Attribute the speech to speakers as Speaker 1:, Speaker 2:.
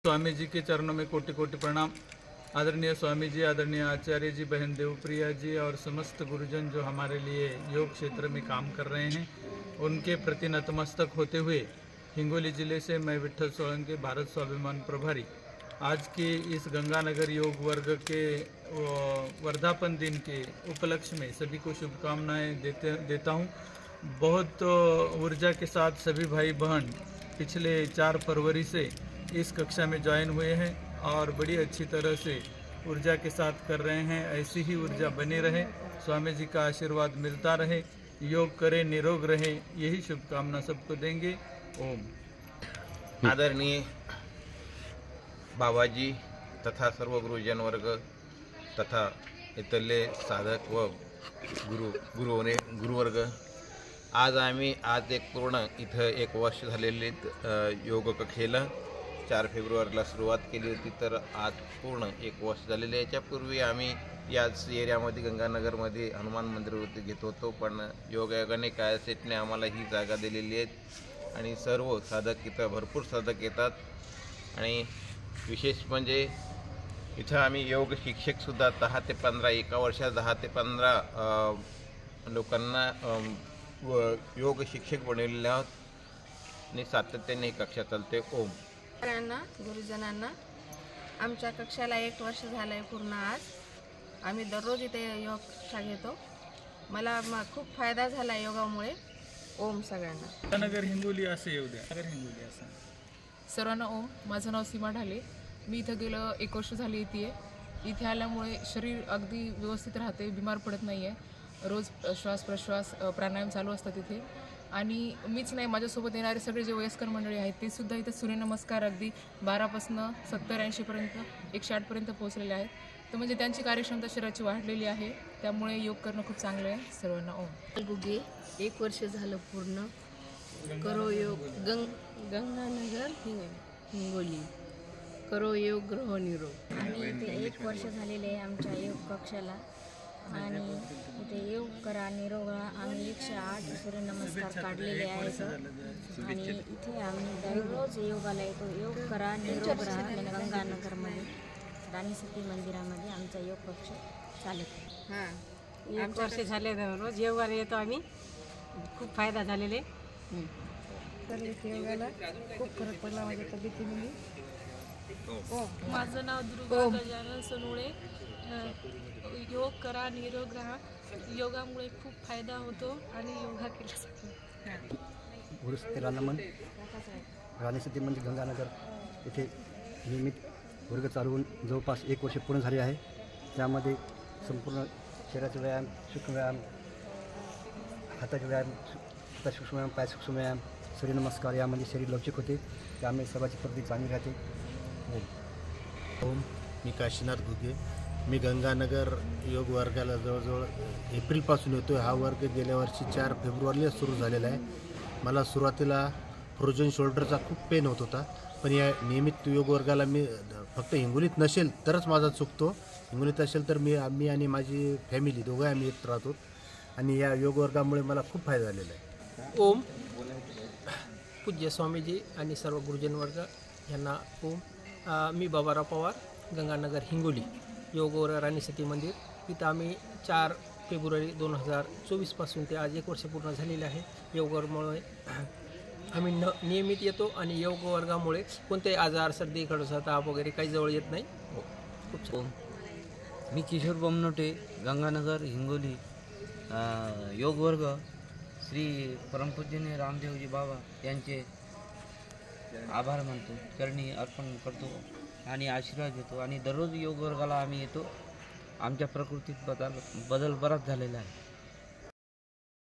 Speaker 1: स्वामी जी के चरणों में कोटि कोटि प्रणाम। आदरणीय स्वामी जी, आदरणीय आचार्य जी, बहन देवप्रिया जी और समस्त गुरुजन जो हमारे लिए योग क्षेत्र में काम कर रहे हैं, उनके प्रति नतमस्तक होते हुए हिंगोली जिले से मैं विठल सोलंकी, भारत स्वाभिमान प्रभारी, आज के इस गंगानगर योग वर्ग के वर्धापन दिन के उपलक्ष्य में सभी को शुभकामनाएं देता हूं। बहुत ऊर्जा के साथ सभी भाई बहन पिछले 4 फरवरी से इस कक्षा में ज्वाइन हुए हैं और बड़ी अच्छी तरह से ऊर्जा के साथ कर रहे हैं। ऐसी ही ऊर्जा बनी रहे, स्वामी जी का आशीर्वाद मिलता रहे, योग करें, निरोग रहे, यही शुभकामना सबको देंगे। ओम।
Speaker 2: आदरणीय बाबाजी तथा सर्व गुरुजन वर्ग तथा इथले साधक व गुरुवर्ग, आज एक पूर्ण इथं 1 वर्ष झालेले योग कक्षेला 4 फेब्रुवारीला सुरुवात केली होती, तर आज पूर्ण 1 वर्ष झालेले। याच्यापूर्वी आम्ही याच एरियामध्ये गंगानगरमध्ये हनुमान मंदिरावरती घेत होतो, पण योगायोगाने काय सेटने आम्हाला ही जागा दिलेली आहे आणि सर्व साधक इथं भरपूर साधक येतात। आणि विशेष म्हणजे इथं आम्ही योग शिक्षकसुद्धा 10 ते 15 एका वर्षात 10 ते 15 लोकांना योग शिक्षक बनवलेले आहोत आणि सातत्याने कक्षा चालते। ओम।
Speaker 3: गुरुजनांना आमच्या कक्षाला 1 वर्ष झालं आहे पूर्ण। आज आम्ही दररोज इथे योग कक्षा घेतो। मला खूप फायदा झाला योगामुळे। ओम सगळ्यांना।
Speaker 1: नगर हिंगोली असे येऊ द्या, नगर हिंगोली असं।
Speaker 4: सर्वांना ओम। माझं नाव सीमा ढाले। मी इथं गेलं 1 वर्ष झाली येते। इथे आल्यामुळे शरीर अगदी व्यवस्थित राहते, बिमार पडत नाही आहे। रोज श्वास प्रश्वास प्राणायाम चालू असतात इथे। आणि मीच नाही, माझ्यासोबत येणारे सगळे जे वयस्कर मंडळी आहेत ते सुद्धा इथं सूर्यनमस्कार अगदी 12पासून 70-80 पर्यंत 108 पर्यंत पोहोचलेले आहेत। तर म्हणजे त्यांची कार्यक्षमता शरीराची वाढलेली आहे, त्यामुळे योग करणं खूप चांगलं आहे। सर्वांना ओम।
Speaker 3: गुगे 1 वर्ष झालं पूर्ण करो योग गंगानगर हिंगोली करो योग ग्रह निरोग।
Speaker 5: आणि इथे 1 वर्ष झालेले आहे आमच्या योग कक्षाला आणि इथे योग करा निरोग राहा। आम्ही 108 सूर्यनमस्कार काढलेले आहेत आणि इथे आम्ही दररोज योगाला येतो। योग करा निरोग राहा। गंगानगरमध्ये राणी सती मंदिरामध्ये आमचा योग कक्ष चालत आहे।
Speaker 6: 1 वर्ष झाले रोज योगाला येतो आम्ही, खूप फायदा झालेले।
Speaker 3: तर इथे योगाला खूप फरक पडला माझ्या तब्येतीमध्ये।
Speaker 7: माझं नाव दुर्गा गजानन सोनवणे। योग करा निरोग राहा। योगामुळे खूप फायदा होतो आणि योगा केल्यासाठी
Speaker 8: गुरुस्थिरानमन राणी सती मंदिर गंगानगर येथे नियमित वर्ग चालवून जवळपास 1 वर्ष पूर्ण झाले आहे। त्यामध्ये संपूर्ण शरीराचा व्यायाम, सूक्ष्म व्यायाम, हाताचा व्यायाम, हाताचा सूक्ष्म व्यायाम, पाय सूक्ष्म व्यायाम, सूर्यनमस्कार यामध्ये शरीर लवचिक होते, त्यामुळे सर्वांची प्रगती चांगली राहते।
Speaker 9: ओम। मी काशीनाथ घुगे। मी गंगानगर योग वर्गाला जवळजवळ एप्रिलपासून येतो। हा वर्ग गेल्या वर्षी 4 फेब्रुवारीला सुरू झालेला आहे। मला सुरुवातीला फ्रोजन शोल्डरचा खूप पेन होत होता, पण या नियमित योग वर्गाला मी फक्त हिंगोलीत नसेल तरच माझा चुकतो, हिंगोलीत असेल तर मी आणि माझी फॅमिली दोघं आम्ही येत राहतो आणि या योग वर्गामुळे मला खूप फायदा झालेला आहे।
Speaker 10: ओम। पूज्य स्वामीजी आणि सर्व गुरुजन वर्ग यांना ओम। मी बाबाराव पवार, गंगानगर हिंगोली योग वर्ग राणी सती मंदिर। इथं आम्ही 4 फेब्रुवारी 2024 पासून ते आज 1 वर्ष पूर्ण झालेले आहे। योग वर्गामुळे आम्ही नियमित येतो आणि योग वर्गामुळे कोणतेही आजार, सर्दी, खडसा, ताप वगैरे काही जवळ येत नाही। खूप
Speaker 11: ओम। मी किशोर बमनोटे, गंगानगर हिंगोली योग वर्ग श्री परमपूज्यनीय रामदेवजी बाबा यांचे आभार मानतो, चरणी अर्पण करतो आणि आशीर्वाद घेतो आणि दररोज योग वर्गाला आम्ही येतो। आमच्या प्रकृतीत बदल बराच झालेला आहे।